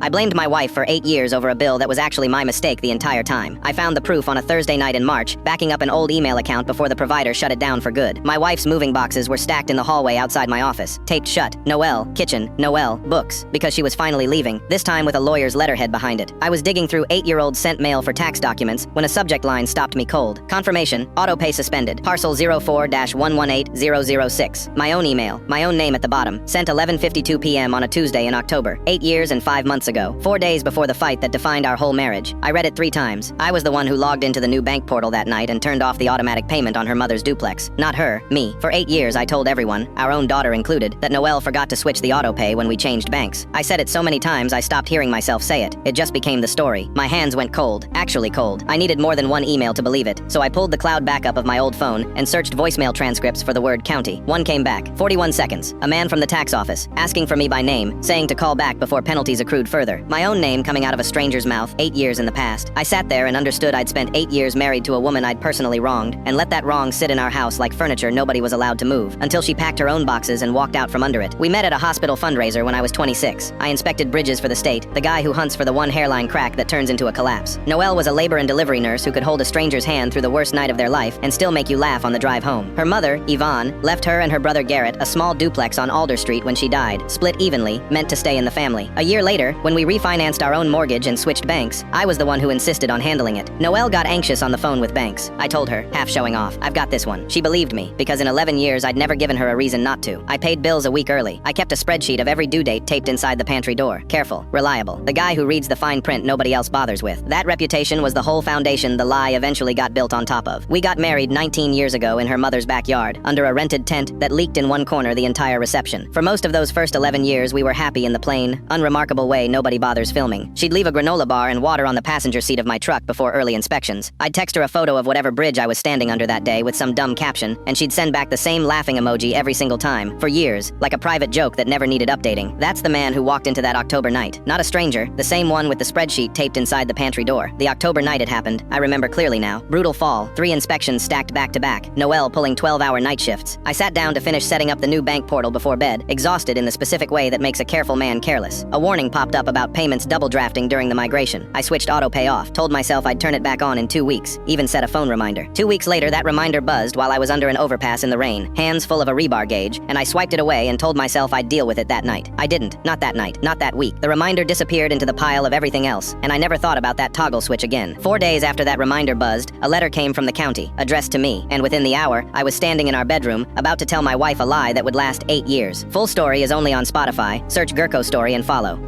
I blamed my wife for 8 years over a bill that was actually my mistake the entire time. I found the proof on a Thursday night in March, backing up an old email account before the provider shut it down for good. My wife's moving boxes were stacked in the hallway outside my office, taped shut, Noel, kitchen, Noel, books, because she was finally leaving, this time with a lawyer's letterhead behind it. I was digging through 8-year-old sent mail for tax documents when a subject line stopped me cold. Confirmation, autopay suspended, parcel 04-118006. My own email, my own name at the bottom, sent 11:52 p.m. on a Tuesday in October, 8 years and 5 months ago, 4 days before the fight that defined our whole marriage. I read it 3 times. I was the one who logged into the new bank portal that night and turned off the automatic payment on her mother's duplex. Not her, me. For 8 years I told everyone, our own daughter included, that Noelle forgot to switch the autopay when we changed banks. I said it so many times I stopped hearing myself say it. It just became the story. My hands went cold. Actually cold. I needed more than one email to believe it, so I pulled the cloud backup of my old phone and searched voicemail transcripts for the word county. One came back. 41 seconds. A man from the tax office, asking for me by name, saying to call back before penalties accrued further. My own name coming out of a stranger's mouth, 8 years in the past. I sat there and understood I'd spent 8 years married to a woman I'd personally wronged, and let that wrong sit in our house like furniture nobody was allowed to move, until she packed her own boxes and walked out from under it. We met at a hospital fundraiser when I was 26. I inspected bridges for the state, the guy who hunts for the one hairline crack that turns into a collapse. Noelle was a labor and delivery nurse who could hold a stranger's hand through the worst night of their life and still make you laugh on the drive home. Her mother, Yvonne, left her and her brother Garrett a small duplex on Alder Street when she died, split evenly, meant to stay in the family. A year later, when we refinanced our own mortgage and switched banks, I was the one who insisted on handling it. Noelle got anxious on the phone with banks. I told her, half showing off, I've got this one. She believed me, because in 11 years I'd never given her a reason not to. I paid bills a week early. I kept a spreadsheet of every due date taped inside the pantry door. Careful, reliable. The guy who reads the fine print nobody else bothers with. That reputation was the whole foundation the lie eventually got built on top of. We got married 19 years ago in her mother's backyard, under a rented tent that leaked in one corner the entire reception. For most of those first 11 years we were happy in the plain, unremarkable way nobody bothers filming. She'd leave a granola bar and water on the passenger seat of my truck before early inspections. I'd text her a photo of whatever bridge I was standing under that day with some dumb caption, and she'd send back the same laughing emoji every single time, for years, like a private joke that never needed updating. That's the man who walked into that October night. Not a stranger, the same one with the spreadsheet taped inside the pantry door. The October night it happened. I remember clearly now. Brutal fall, 3 inspections stacked back to back, Noelle pulling 12-hour night shifts. I sat down to finish setting up the new bank portal before bed, exhausted in the specific way that makes a careful man careless. A warning popped up about payments double drafting during the migration. I switched auto pay off, told myself I'd turn it back on in 2 weeks, even set a phone reminder. 2 weeks later that reminder buzzed while I was under an overpass in the rain, hands full of a rebar gauge, and I swiped it away and told myself I'd deal with it that night. I didn't. Not that night. Not that week. The reminder disappeared into the pile of everything else, and I never thought about that toggle switch again. 4 days after that reminder buzzed, a letter came from the county, addressed to me, and within the hour, I was standing in our bedroom, about to tell my wife a lie that would last 8 years. Full story is only on Spotify. Search GurkoStory and follow.